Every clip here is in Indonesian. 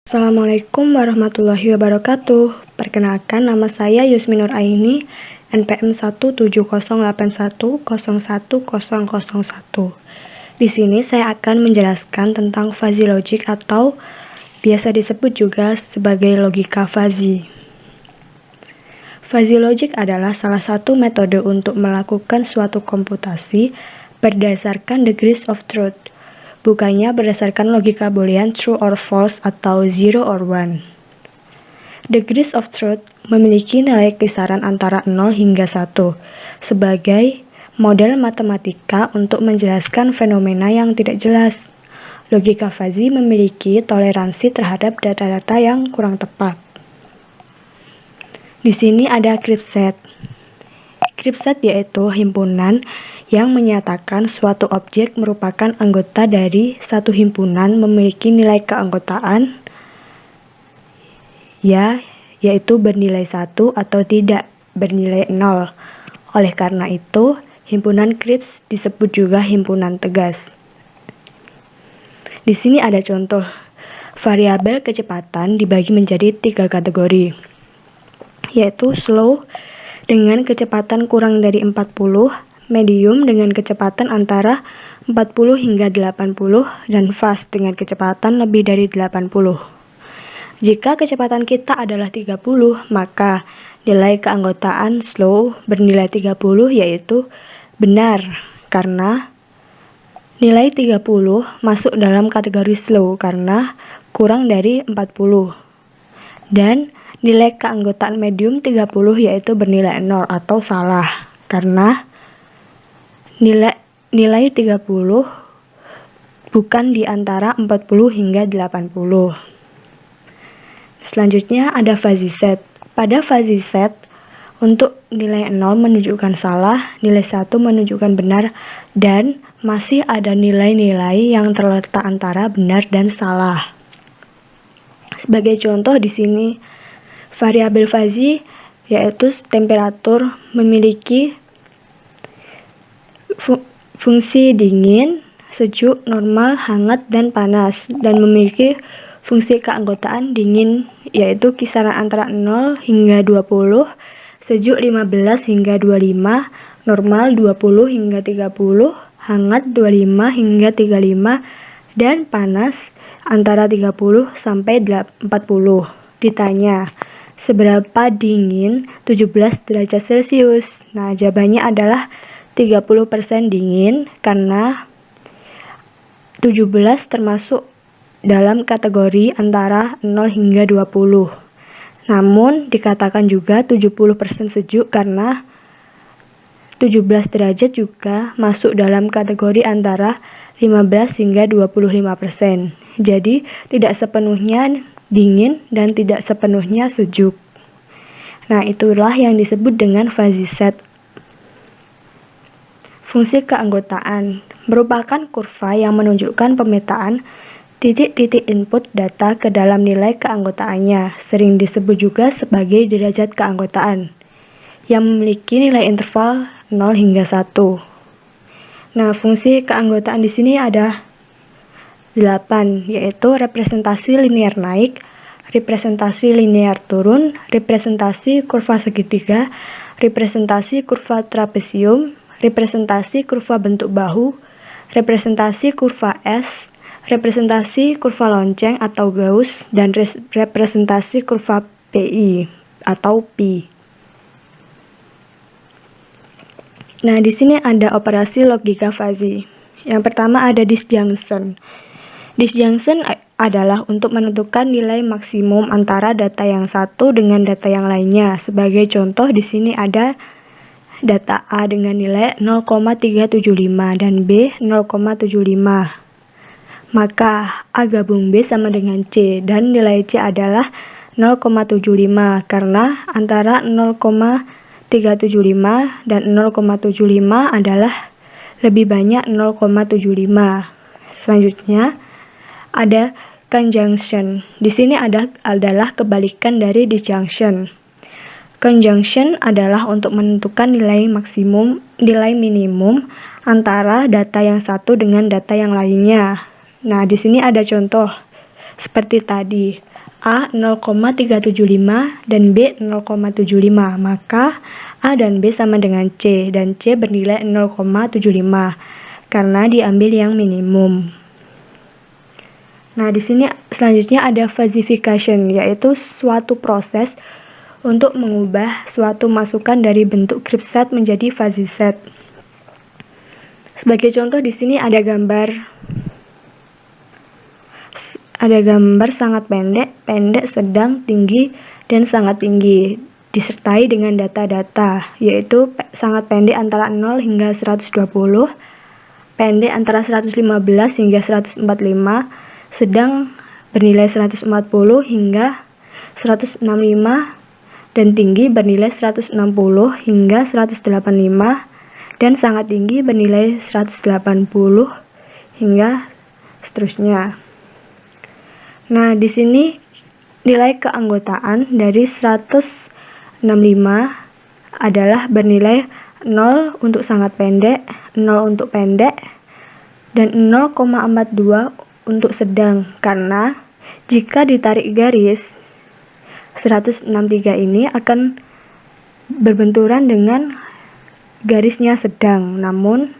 Assalamualaikum warahmatullahi wabarakatuh. Perkenalkan, nama saya Yusmi Nur Aini, NPM 17081011001. Di sini saya akan menjelaskan tentang fuzzy logic atau biasa disebut juga sebagai logika fuzzy. Fuzzy logic adalah salah satu metode untuk melakukan suatu komputasi berdasarkan degrees of truth, bukannya berdasarkan logika boolean true or false atau zero or one. Degrees of truth memiliki nilai kisaran antara 0 hingga 1 sebagai model matematika untuk menjelaskan fenomena yang tidak jelas. Logika fuzzy memiliki toleransi terhadap data-data yang kurang tepat. Di sini ada Kripset. Kripset yaitu himpunan yang menyatakan suatu objek merupakan anggota dari satu himpunan memiliki nilai keanggotaan yaitu bernilai 1 atau tidak bernilai 0. Oleh karena itu, himpunan Krips disebut juga himpunan tegas. Di sini ada contoh. Variabel kecepatan dibagi menjadi 3 kategori, yaitu slow dengan kecepatan kurang dari 40, medium dengan kecepatan antara 40 hingga 80, dan fast dengan kecepatan lebih dari 80. Jika kecepatan kita adalah 30, maka nilai keanggotaan slow bernilai 30 yaitu benar, karena nilai 30 masuk dalam kategori slow karena kurang dari 40. Dan nilai keanggotaan medium 30 yaitu bernilai 0 atau salah, karena nilai 30 bukan di antara 40 hingga 80. Selanjutnya ada fuzzy set. Pada fuzzy set, untuk nilai 0 menunjukkan salah, nilai 1 menunjukkan benar, dan masih ada nilai-nilai yang terletak antara benar dan salah. Sebagai contoh di sini, variabel fuzzy yaitu temperatur memiliki fungsi dingin, sejuk, normal, hangat, dan panas, dan memiliki fungsi keanggotaan dingin yaitu kisaran antara 0 hingga 20, sejuk 15 hingga 25, normal 20 hingga 30, hangat 25 hingga 35, dan panas antara 30 sampai 40. Ditanya, seberapa dingin 17 derajat Celcius? Nah, jawabannya adalah 30% dingin karena 17 termasuk dalam kategori antara 0 hingga 20. Namun, dikatakan juga 70% sejuk karena 17 derajat juga masuk dalam kategori antara 15 hingga 25%. Jadi, tidak sepenuhnya dingin dan tidak sepenuhnya sejuk. Nah, itulah yang disebut dengan fuzzy set. Fungsi keanggotaan merupakan kurva yang menunjukkan pemetaan titik-titik input data ke dalam nilai keanggotaannya, sering disebut juga sebagai derajat keanggotaan, yang memiliki nilai interval 0 hingga 1. Nah, fungsi keanggotaan di sini ada 8, yaitu representasi linear naik, representasi linear turun, representasi kurva segitiga, representasi kurva trapesium, representasi kurva bentuk bahu, representasi kurva S, representasi kurva lonceng atau Gauss, dan representasi kurva PI atau pi. Nah, di sini ada operasi logika fuzzy. Yang pertama ada disjunction. Disjunction adalah untuk menentukan nilai maksimum antara data yang satu dengan data yang lainnya. Sebagai contoh di sini ada data A dengan nilai 0,375 dan B 0,75. Maka A gabung B sama dengan C dan nilai C adalah 0,75 karena antara 0,375 dan 0,75 adalah lebih banyak 0,75. Selanjutnya ada conjunction. Di sini adalah kebalikan dari disjunction. Conjunction adalah untuk menentukan nilai minimum antara data yang satu dengan data yang lainnya. Nah, di sini ada contoh seperti tadi. A 0,375 dan B 0,75, maka A dan B sama dengan C, dan C bernilai 0,75 karena diambil yang minimum. Nah, di sini selanjutnya ada falsification, yaitu suatu proses untuk mengubah suatu masukan dari bentuk crypt set menjadi fuzzy set. Sebagai contoh di sini ada gambar sangat pendek, sedang, tinggi, dan sangat tinggi, disertai dengan data-data, yaitu sangat pendek antara 0 hingga 120, pendek antara 115 hingga 145, sedang bernilai 140 hingga 165, dan tinggi bernilai 160 hingga 185, dan sangat tinggi bernilai 180 hingga seterusnya. Nah, di sini nilai keanggotaan dari 165 adalah bernilai 0 untuk sangat pendek, 0 untuk pendek, dan 0,42 untuk sedang, karena jika ditarik garis 163 ini akan berbenturan dengan garisnya sedang, namun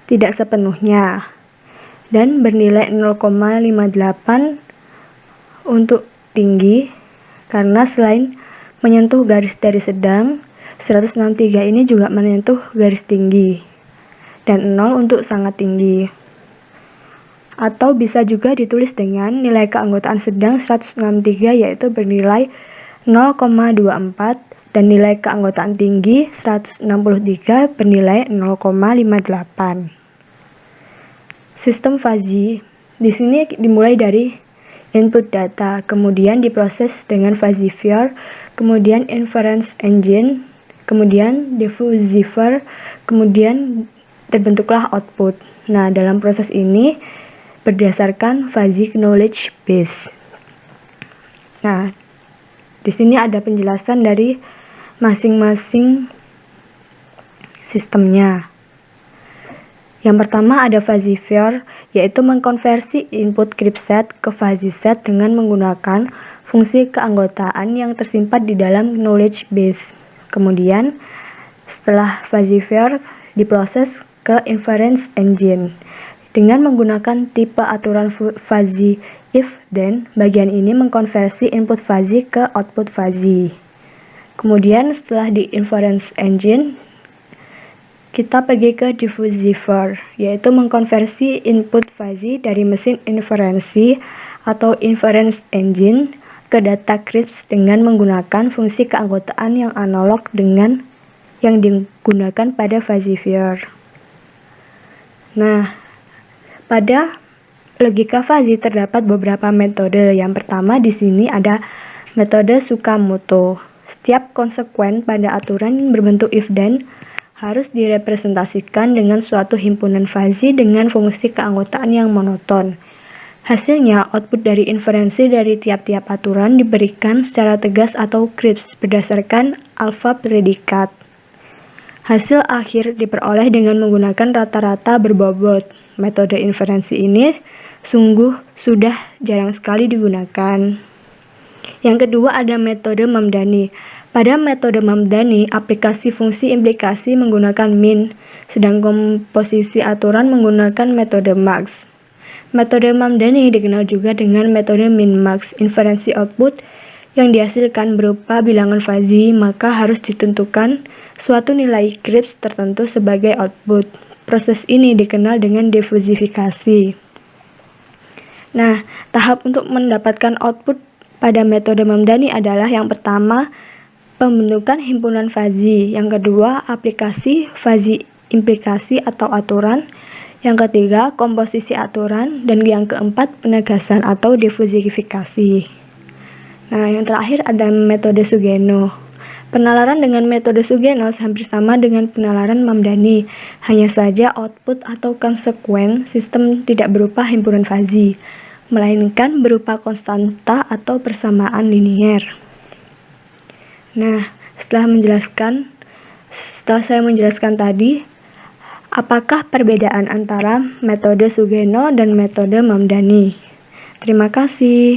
tidak sepenuhnya, dan bernilai 0,58 untuk tinggi, karena selain menyentuh garis dari sedang, 163 ini juga menyentuh garis tinggi, dan 0 untuk sangat tinggi. Atau bisa juga ditulis dengan nilai keanggotaan sedang 163, yaitu bernilai 0,24, dan nilai keanggotaan tinggi 163 bernilai 0,58. Sistem fuzzy di sini dimulai dari input data, kemudian diproses dengan falsifier, kemudian inference engine, kemudian diffusiver, kemudian terbentuklah output. Nah, dalam proses ini berdasarkan fuzzy knowledge base. Nah, di sini ada penjelasan dari masing-masing sistemnya. Yang pertama ada falsifier, yaitu mengkonversi input crypt set ke fuzzy set dengan menggunakan fungsi keanggotaan yang tersimpan di dalam knowledge base. Kemudian, setelah falsifier diproses ke inference engine. Dengan menggunakan tipe aturan fuzzy if-then, bagian ini mengkonversi input fuzzy ke output fuzzy. Kemudian setelah di inference engine, kita pergi ke diffusiver, yaitu mengkonversi input fuzzy dari mesin inferensi atau inference engine ke data crypts dengan menggunakan fungsi keanggotaan yang analog dengan yang digunakan pada falsifier. Nah, pada logika fuzzy terdapat beberapa metode. Yang pertama di sini ada metode Tsukamoto. Setiap konsekuen pada aturan berbentuk if-then harus direpresentasikan dengan suatu himpunan fuzzy dengan fungsi keanggotaan yang monoton. Hasilnya, output dari inferensi dari tiap-tiap aturan diberikan secara tegas atau crypts berdasarkan alfa predikat. Hasil akhir diperoleh dengan menggunakan rata-rata berbobot. Metode inferensi ini sudah jarang sekali digunakan. Yang kedua ada metode Mamdani. Pada metode Mamdani, aplikasi fungsi implikasi menggunakan min, sedang komposisi aturan menggunakan metode max. Metode Mamdani dikenal juga dengan metode min-max. Inferensi output yang dihasilkan berupa bilangan fuzzy, maka harus ditentukan suatu nilai crypts tertentu sebagai output. Proses ini dikenal dengan diffusifikasi. Nah, tahap untuk mendapatkan output pada metode Mamdani adalah yang pertama, pembentukan himpunan fuzzy, yang kedua aplikasi fuzzy implikasi atau aturan, yang ketiga komposisi aturan, dan yang keempat penegasan atau diffusifikasi. Nah, yang terakhir ada metode Sugeno. Penalaran dengan metode Sugeno hampir sama dengan penalaran Mamdani, hanya saja output atau konsekuen sistem tidak berupa himpunan fuzzy, melainkan berupa konstanta atau persamaan linier. Nah, setelah saya menjelaskan tadi, apakah perbedaan antara metode Sugeno dan metode Mamdani? Terima kasih.